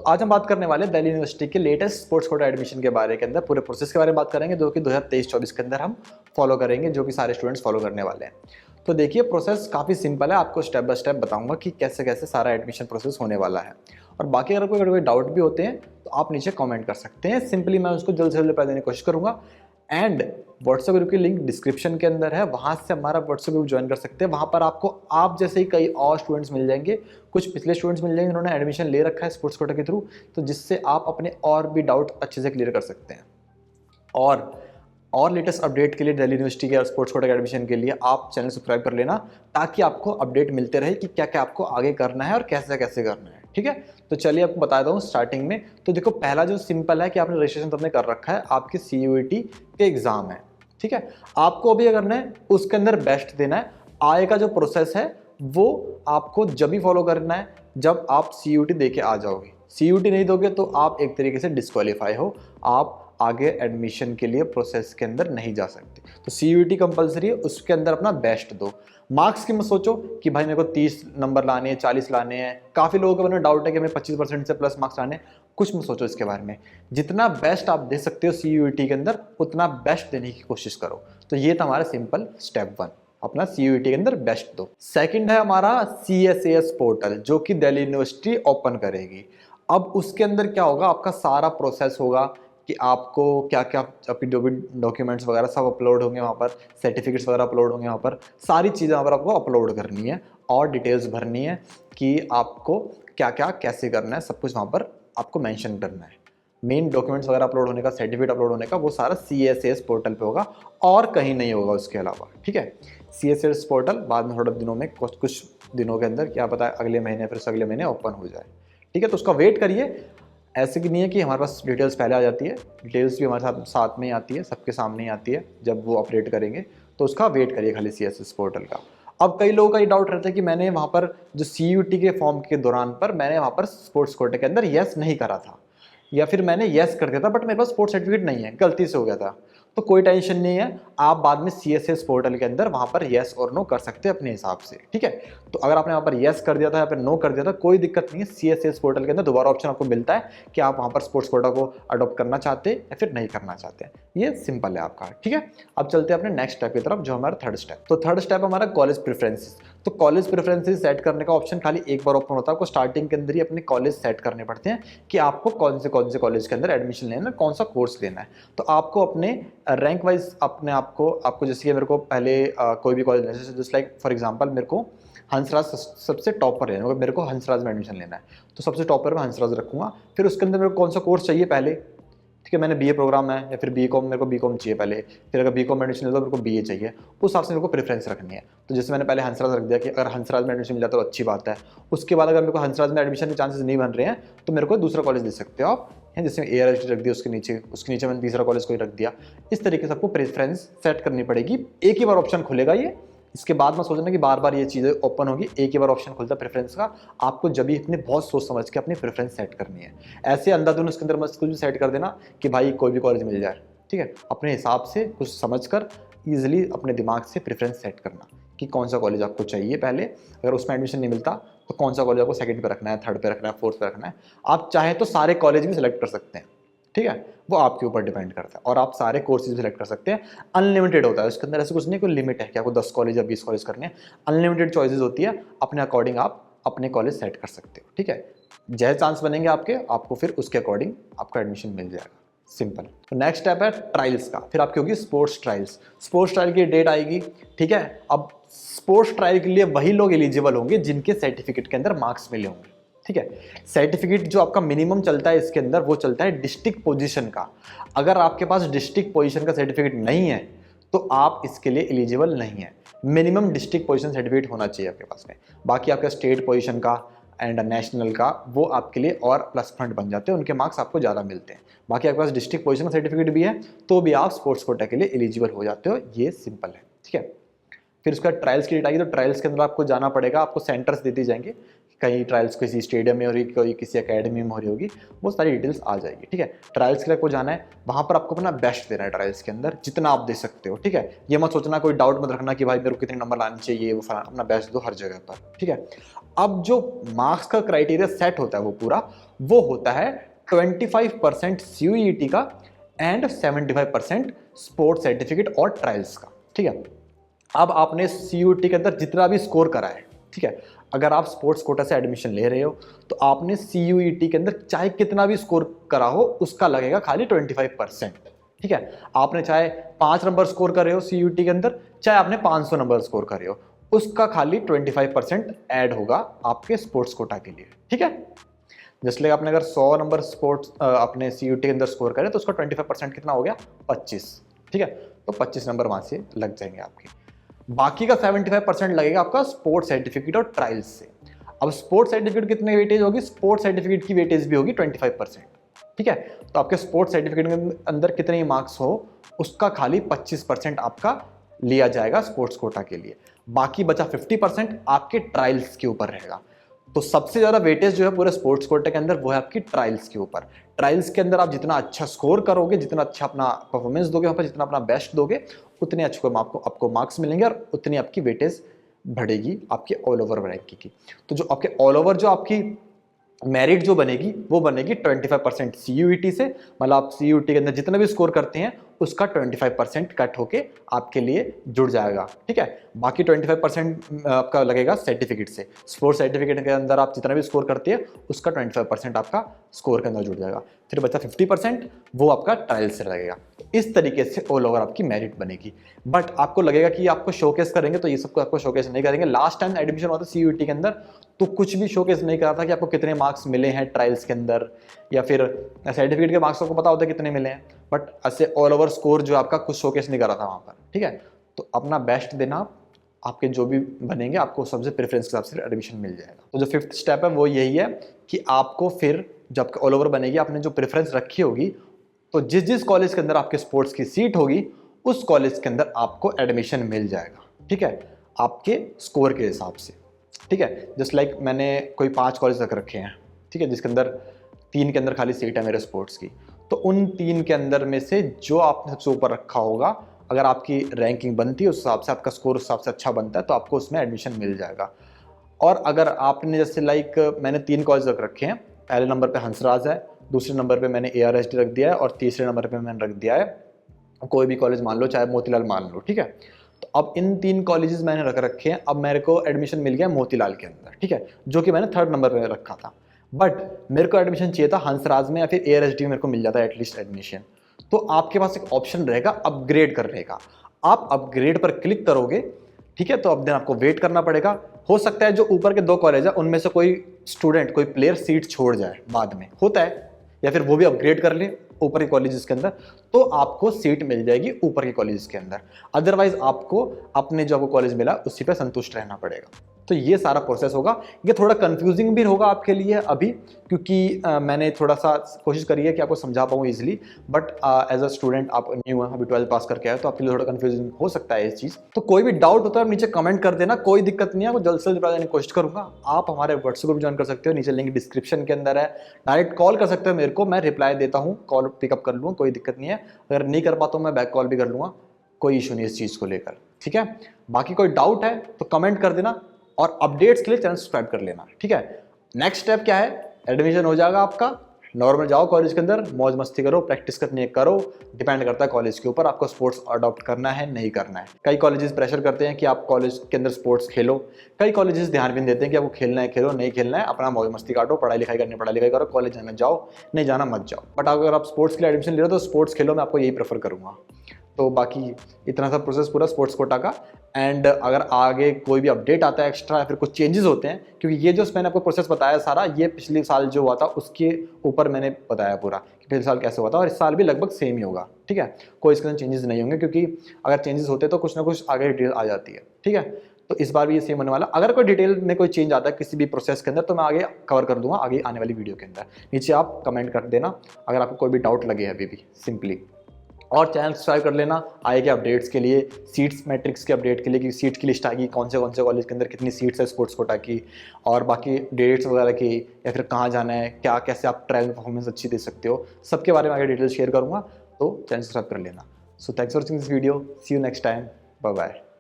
तो आज हम बात करने वाले हैं दिल्ली यूनिवर्सिटी के लेटेस्ट स्पोर्ट्स कोटा एडमिशन के बारे के अंदर पूरे प्रोसेस के बारे में बात करेंगे, जो कि 2023-24 के अंदर हम फॉलो करेंगे, जो कि सारे स्टूडेंट्स फॉलो करने वाले हैं। तो देखिए, प्रोसेस काफ़ी सिंपल है, आपको स्टेप बाय स्टेप बताऊंगा कि कैसे कैसे सारा एडमिशन प्रोसेस होने वाला है। और बाकी अगर कोई डाउट भी होते हैं तो आप नीचे कमेंट कर सकते हैं, सिंपली मैं उसको जल्द से जल्द रिप्लाई देने की कोशिश करूंगा। एंड व्हाट्सएप ग्रुप की लिंक डिस्क्रिप्शन के अंदर है, वहाँ से हमारा व्हाट्सएप ग्रुप ज्वाइन कर सकते हैं। वहाँ पर आपको आप जैसे ही कई और स्टूडेंट्स मिल जाएंगे, कुछ पिछले स्टूडेंट्स मिल जाएंगे जिन्होंने एडमिशन ले रखा है स्पोर्ट्स कोटा के थ्रू, तो जिससे आप अपने और भी डाउट अच्छे से क्लियर कर सकते हैं। और लेटेस्ट अपडेट के लिए दिल्ली यूनिवर्सिटी के स्पोर्ट्स कोटा के एडमिशन के लिए आप चैनल सब्सक्राइब कर लेना, ताकि आपको अपडेट मिलते रहे कि क्या क्या आपको आगे करना है और कैसे कैसे करना है। ठीक है, तो चलिए आपको बताता हूँ स्टार्टिंग में। तो देखो, पहला जो सिंपल है कि आपने रजिस्ट्रेशन तो आपने कर रखा है, आपके CUET के एग्जाम है। ठीक है, आपको अभी करना है उसके अंदर बेस्ट देना है। आगे का जो प्रोसेस है वो आपको जब भी फॉलो करना है जब आप CUET दे के आ जाओगे। CUET नहीं दोगे तो आप एक तरीके से डिस्क्वालीफाई हो, आप आगे एडमिशन के लिए प्रोसेस के अंदर नहीं जा सकते। तो CUET कंपलसरी है, उसके अंदर अपना बेस्ट दो। मार्क्स की मत सोचो कि भाई मेरे को 30 नंबर लाने हैं, 40 लाने हैं। काफ़ी लोगों के मन में डाउट है कि हमें 25% से प्लस मार्क्स लाने हैं। कुछ मत सोचो इसके बारे में, जितना बेस्ट आप दे सकते हो CUET के अंदर उतना बेस्ट देने की कोशिश करो। तो ये था हमारा सिंपल स्टेप 1, अपना CUET के अंदर बेस्ट दो। सेकंड है हमारा CSAS पोर्टल, जो कि दिल्ली यूनिवर्सिटी ओपन करेगी। अब उसके अंदर क्या होगा, आपका सारा प्रोसेस होगा कि आपको क्या क्या आपकी जो भी डॉक्यूमेंट्स वगैरह सब अपलोड होंगे वहाँ पर, सर्टिफिकेट्स वगैरह अपलोड होंगे वहाँ पर, सारी चीज़ें वहाँ पर आपको अपलोड करनी है और डिटेल्स भरनी है कि आपको क्या क्या कैसे करना है, सब कुछ वहाँ पर आपको मेंशन करना है। मेन डॉक्यूमेंट्स वगैरह अपलोड होने का, सर्टिफिकेट अपलोड होने का, वो सारा CSAS पोर्टल पे होगा और कहीं नहीं होगा उसके अलावा। ठीक है, CSAS पोर्टल बाद में थोड़े दिनों में, कुछ दिनों के अंदर, क्या पता अगले महीने फिर अगले महीने ओपन हो जाए। ठीक है, तो उसका वेट करिए। ऐसे कि नहीं है कि हमारे पास डिटेल्स पहले आ जाती है, डिटेल्स भी हमारे साथ में ही आती है, सबके सामने ही आती है जब वो अपडेट करेंगे। तो उसका वेट करिए खाली CSAS पोर्टल का। अब कई लोगों का ये डाउट रहता है कि मैंने वहाँ पर जो CUET के फॉर्म के दौरान पर मैंने वहाँ पर स्पोर्ट्स कोटे के अंदर येस नहीं करा था, या फिर मैंने येस कर दिया था बट मेरे पास स्पोर्ट्स सर्टिफिकेट नहीं है, गलती से हो गया था। तो कोई टेंशन नहीं है, आप बाद में CSAS पोर्टल के अंदर वहाँ पर येस और नो कर सकते हैं अपने हिसाब से। ठीक है, तो अगर आपने वहाँ पर येस कर दिया था या फिर नो कर दिया था, कोई दिक्कत नहीं है। CSAS पोर्टल के अंदर दोबारा ऑप्शन आपको मिलता है कि आप वहाँ पर स्पोर्ट्स कोटा को अडॉप्ट करना चाहते हैं या फिर नहीं करना चाहते हैं। ये सिंपल है आपका। ठीक है, अब चलते हैं अपने नेक्स्ट स्टेप की तरफ, जो हमारा थर्ड स्टेप। तो थर्ड स्टेप हमारा कॉलेज प्रेफरेंसेस। तो कॉलेज प्रेफरेंसेस सेट करने का ऑप्शन खाली एक बार ओपन होता है, आपको स्टार्टिंग के अंदर ही अपने कॉलेज सेट करने पड़ते हैं कि आपको कौन से कॉलेज के अंदर एडमिशन लेना है, कौन सा कोर्स लेना है। तो आपको अपने रैंक वाइज अपने आपको जैसे कि मेरे को पहले कोई भी college, just like for example मेरे को हंसराज सबसे टॉप पर लेना है, मेरे को हंसराज में एडमिशन लेना है, तो सबसे टॉप पर मैं हंसराज रखूंगा। फिर उसके अंदर मेरे को कौन सा कोर्स चाहिए पहले, ठीक है, मैंने BA प्रोग्राम है या फिर BCom, मेरे को BCom चाहिए पहले, फिर अगर BCom एडमिशन लेता तो मेरे को BA चाहिए, उस हिसाब से मेरे को प्रेफरेंस रखनी है। तो जैसे मैंने पहले हंसराज रख दिया कि अगर हंसराज में एडमिशन मिल जाता तो अच्छी बात है। उसके बाद अगर मेरे को हंसराज में एडमिशन के चांसेस नहीं बन रहे हैं तो मेरे को दूसरा कॉलेज दे सकते हो आप, है, जैसे ARSD रख दिया, उसके नीचे मैंने तीसरा कॉलेज कोई रख दिया। इस तरीके से आपको प्रेफरेंस सेट करनी पड़ेगी। एक ही बार ऑप्शन खुलेगा ये, इसके बाद मैं सोचना कि बार बार ये चीज़ें ओपन होगी, एक ही बार ऑप्शन खुलता है प्रेफरेंस का। आपको जब भी अपने बहुत सोच समझ के अपनी प्रेफरेंस सेट करनी है, ऐसे अंधाधुन उसके अंदर मत कुछ भी सेट कर देना कि भाई कोई भी कॉलेज मिल जाए। ठीक है, अपने हिसाब से कुछ समझ कर ईजिली अपने दिमाग से प्रेफरेंस सेट करना कि कौन सा कॉलेज आपको चाहिए पहले। अगर उसमें एडमिशन नहीं मिलता तो कौन सा कॉलेज आपको सेकंड पे रखना है, थर्ड पे रखना है, फोर्थ पे रखना है। आप चाहें तो सारे कॉलेज भी सिलेक्ट कर सकते हैं। ठीक है, वो आपके ऊपर डिपेंड करता है, और आप सारे कोर्सेज सिलेक्ट कर सकते हैं। अनलिमिटेड होता है उसके अंदर, ऐसे कुछ नहीं कोई लिमिट है कि आपको 10 कॉलेज या 20 कॉलेज करने हैं। अनलिमिटेड चॉइसेस होती है, अपने अकॉर्डिंग आप अपने कॉलेज सेट कर सकते हो। ठीक है, जैसे चांस बनेंगे आपको फिर उसके अकॉर्डिंग आपका एडमिशन मिल जाएगा। सिंपल। तो नेक्स्ट स्टेप है ट्रायल्स का, फिर आपकी होगी स्पोर्ट्स ट्रायल्स। स्पोर्ट्स ट्रायल की डेट आएगी। ठीक है, अब स्पोर्ट्स ट्रायल के लिए वही लोग एलिजिबल होंगे जिनके सर्टिफिकेट के अंदर मार्क्स मिले होंगे। ठीक है, सर्टिफिकेट जो आपका मिनिमम चलता है इसके अंदर, वो चलता है डिस्ट्रिक्ट पोजीशन का। अगर आपके पास डिस्ट्रिक्ट पोजीशन का सर्टिफिकेट नहीं है तो आप इसके लिए एलिजिबल नहीं है। मिनिमम डिस्ट्रिक्ट पोजीशन सर्टिफिकेट होना चाहिए आपके पास में। बाकी आपका स्टेट पोजीशन का एंड नेशनल का, वो आपके लिए और प्लस पॉइंट बन जाते हैं, उनके मार्क्स आपको ज़्यादा मिलते हैं। बाकी आपके पास डिस्ट्रिक्ट पोजीशन का सर्टिफिकेट भी है तो भी आप स्पोर्ट्स कोटा के लिए एलिजिबल हो जाते हो। ये सिंपल है। ठीक है, फिर उसका ट्रायल्स की डेट आएगी, तो ट्रायल्स के अंदर आपको जाना पड़ेगा, आपको सेंटर्स दे दी जाएंगे कहीं ट्रायल्स किसी स्टेडियम में हो रही, कोई किसी एकेडमी में हो रही होगी, वो सारी डिटेल्स आ जाएगी। ठीक है, ट्रायल्स के लिए आपको जाना है, वहाँ पर आपको अपना बेस्ट देना है ट्रायल्स के अंदर, जितना आप दे सकते हो। ठीक है, ये मत सोचना, कोई डाउट मत रखना कि भाई मेरे को कितने नंबर लाने चाहिए, वो फलाना, अपना बेस्ट दो हर जगह पर। ठीक है, अब जो मार्क्स का क्राइटेरिया सेट होता है वो पूरा, वो होता है 25% CUET का एंड 75% स्पोर्ट्स सर्टिफिकेट और ट्रायल्स का। ठीक है, अब आपने CUET के अंदर जितना भी स्कोर करा है, ठीक है, अगर आप स्पोर्ट्स कोटा से एडमिशन ले रहे हो तो आपने CUET के अंदर चाहे कितना भी स्कोर करा हो उसका लगेगा खाली 25%। ठीक है, आपने चाहे 5 नंबर स्कोर कर रहे हो CUET के अंदर, चाहे आपने 500 नंबर स्कोर कर रहे हो, उसका खाली 25% ऐड होगा आपके स्पोर्ट्स कोटा के लिए। ठीक है, जैसे लाइक आपने अगर 100 नंबर स्पोर्ट्स अपने CUET के अंदर स्कोर करे तो उसका 25% कितना हो गया, 25। ठीक है, तो 25 नंबर वहां से लग जाएंगे आपके। बाकी का 75% लगेगा आपका स्पोर्ट्स सर्टिफिकेट और ट्रायल्स से। अब स्पोर्ट्स सर्टिफिकेट कितने वेटेज होगी, स्पोर्ट्स सर्टिफिकेट की वेटेज भी होगी 25%। ठीक है, तो आपके स्पोर्ट्स सर्टिफिकेट के अंदर कितने मार्क्स हो उसका खाली 25% आपका लिया जाएगा स्पोर्ट्स कोटा के लिए। बाकी बचा 50% आपके ट्रायल्स के ऊपर रहेगा। तो सबसे ज्यादा वेटेज जो है पूरे स्पोर्ट्स कोटे के अंदर वो है आपकी ट्रायल्स के ऊपर। ट्रायल्स के अंदर आप जितना अच्छा स्कोर करोगे, जितना अच्छा अपना परफॉर्मेंस दोगे, वहां पर जितना अपना बेस्ट दोगे, उतने अच्छे आपको मार्क्स मिलेंगे और उतनी आपकी वेटेज बढ़ेगी आपके ऑल ओवर रैंकिंग की। तो जो आपके ऑल ओवर जो आपकी मेरिट जो बनेगी वो बनेगी 25% CUET से, मतलब आप CUET के अंदर जितना भी स्कोर करते हैं उसका 25% कट होके आपके लिए जुड़ जाएगा। ठीक है, बाकी 25% आपका लगेगा सर्टिफिकेट से। स्पोर्ट्स सर्टिफिकेट के अंदर आप जितना भी स्कोर करते हैं उसका 25% आपका स्कोर के अंदर जुड़ जाएगा। फिर बचा 50%, वो आपका ट्रायल से लगेगा। इस तरीके से ऑल ओवर आपकी मेरिट बनेगी। बट आपको लगेगा कि आपको शोकेस करेंगे, तो ये सबको आपको शोकेस नहीं करेंगे। लास्ट टाइम एडमिशन हुआ था CUET के अंदर तो कुछ भी शोकेस नहीं करा था कि आपको कितने मार्क्स मिले हैं ट्रायल्स के अंदर, या फिर सर्टिफिकेट के मार्क्स आपको पता होता है कितने मिले हैं, बट ऐसे ऑल ओवर स्कोर जो आपका कुछ शोकेस नहीं करा था वहाँ पर। ठीक है, तो अपना बेस्ट देना, आपके जो भी बनेंगे आपको सबसे प्रेफरेंस के हिसाब से एडमिशन मिल जाएगा। तो जो 5th स्टेप है वो यही है कि आपको फिर जब ऑल ओवर बनेगी, आपने जो प्रेफरेंस रखी होगी, तो जिस जिस कॉलेज के अंदर आपके स्पोर्ट्स की सीट होगी उस कॉलेज के अंदर आपको एडमिशन मिल जाएगा। ठीक है, आपके स्कोर के हिसाब से। ठीक है, जस्ट लाइक मैंने कोई 5 कॉलेज रख रखे हैं, ठीक है, जिसके अंदर 3 के अंदर खाली सीट है मेरे स्पोर्ट्स की, तो उन 3 के अंदर में से जो आपने सबसे ऊपर रखा होगा, अगर आपकी रैंकिंग बनती है उस हिसाब से, आपका स्कोर उस हिसाब से अच्छा बनता है, तो आपको उसमें एडमिशन मिल जाएगा। और अगर आपने जैसे लाइक मैंने 3 कॉलेज रख रखे हैं, पहले नंबर पे हंसराज है, दूसरे नंबर पे मैंने ARSD रख दिया है, और तीसरे नंबर पे मैंने रख दिया है कोई भी कॉलेज मान लो, चाहे मोतीलाल मान लो। ठीक है, तो अब इन 3 कॉलेजेस मैंने रख रखे हैं। अब मेरे को एडमिशन मिल गया मोतीलाल के अंदर, ठीक है, जो कि मैंने 3rd नंबर पे रखा था, बट मेरे को एडमिशन चाहिए था हंसराज में या फिर ARSD में, मेरे को मिल जाता है एटलीस्ट एडमिशन। तो आपके पास एक ऑप्शन रहेगा अपग्रेड करने का। आप अपग्रेड पर क्लिक करोगे, ठीक है, तो अब दिन आपको वेट करना पड़ेगा। हो सकता है जो ऊपर के 2 कॉलेज है उनमें से कोई स्टूडेंट, कोई प्लेयर सीट छोड़ जाए बाद में, होता है, या फिर वो भी अपग्रेड कर ले ऊपर के कॉलेजेस के अंदर, तो आपको सीट मिल जाएगी ऊपर के कॉलेजेस के अंदर। अदरवाइज आपको अपने जो आपको कॉलेज मिला उसी पे संतुष्ट रहना पड़ेगा। तो ये सारा प्रोसेस होगा। ये थोड़ा कंफ्यूजिंग भी होगा आपके लिए अभी, क्योंकि मैंने थोड़ा सा कोशिश करी है कि आपको समझा पाऊँ easily, but as a student आप न्यू हैं, अभी 12 पास करके आए, तो आपके लिए थोड़ा कंफ्यूजिंग हो सकता है ये चीज़। तो कोई भी डाउट होता है नीचे कमेंट कर देना, कोई दिक्कत नहीं है, वो जल्द से जल्द रिप्लाई देने की कोशिश करूँगा। आप हमारे व्हाट्सएप ग्रुप ज्वाइन कर सकते हो, नीचे लिंक डिस्क्रिप्शन के अंदर है। डायरेक्ट कॉल कर सकते हो मेरे को, मैं रिप्लाई देता हूँ, कॉल पिकअप कर लूँगा, कोई दिक्कत नहीं है। अगर नहीं कर पाता हूँ मैं बैक कॉल भी कर लूँगा, कोई इशू नहीं इस चीज़ को लेकर। ठीक है, बाकी कोई डाउट है तो कमेंट कर देना, और अपडेट्स के लिए चैनल सब्सक्राइब कर लेना। ठीक है, नेक्स्ट स्टेप क्या है, एडमिशन हो जाएगा आपका, नॉर्मल जाओ कॉलेज के अंदर, मौज मस्ती करो, प्रैक्टिस करनी है करो, डिपेंड करता है कॉलेज के ऊपर आपको स्पोर्ट्स अडॉप्ट करना है नहीं करना है। कई कॉलेजेस प्रेशर करते हैं कि आप कॉलेज के अंदर स्पोर्ट्स खेलो, कई कॉलेजेस ध्यान भी नहीं देते हैं कि आपको खेलना है खेलो, नहीं खेलना है अपना मौज मस्ती काटो, पढ़ाई लिखाई करनी पढ़ाई लिखाई करो, कॉलेज जाना जाओ, नहीं जाना मत जाओ। बट अगर आप स्पोर्ट्स के लिए एडमिशन ले रहे हो तो स्पोर्ट्स खेलो, मैं आपको यही प्रेफर करूँगा। तो बाकी इतना सा प्रोसेस पूरा स्पोर्ट्स कोटा का। एंड अगर आगे कोई भी अपडेट आता है एक्स्ट्रा या फिर कुछ चेंजेस होते हैं, क्योंकि ये जो मैंने आपको प्रोसेस बताया सारा, ये पिछले साल जो हुआ था उसके ऊपर मैंने बताया पूरा कि पिछले साल कैसे हुआ था, और इस साल भी लगभग सेम ही होगा। ठीक है, कोई इसके अंदर चेंजेस नहीं होंगे, क्योंकि अगर चेंजेस होते तो कुछ ना कुछ आगे डिटेल आ जाती है। ठीक है, तो इस बार भी ये सेम होने वाला। अगर कोई डिटेल में कोई चेंज आता है किसी भी प्रोसेस के अंदर तो मैं आगे कवर कर दूंगा आगे आने वाली वीडियो के अंदर। नीचे आप कमेंट कर देना अगर आपको कोई भी डाउट लगे अभी भी, सिंपली। और चैनल सब्सक्राइब कर लेना आगे के अपडेट्स के लिए, सीट्स मैट्रिक्स के अपडेट के लिए कि सीट्स की लिस्ट आएगी, कौन से कॉलेज के अंदर कितनी सीट्स है स्पोर्ट्स कोटा की, और बाकी डेट्स वगैरह की, या फिर कहाँ जाना है, क्या कैसे आप ट्रायल में परफॉर्मेंस अच्छी दे सकते हो, सबके बारे में आगे डिटेल्स शेयर करूँगा। तो चैनल सब्सक्राइब कर लेना। So thanks for watching this video, see you next time, bye bye.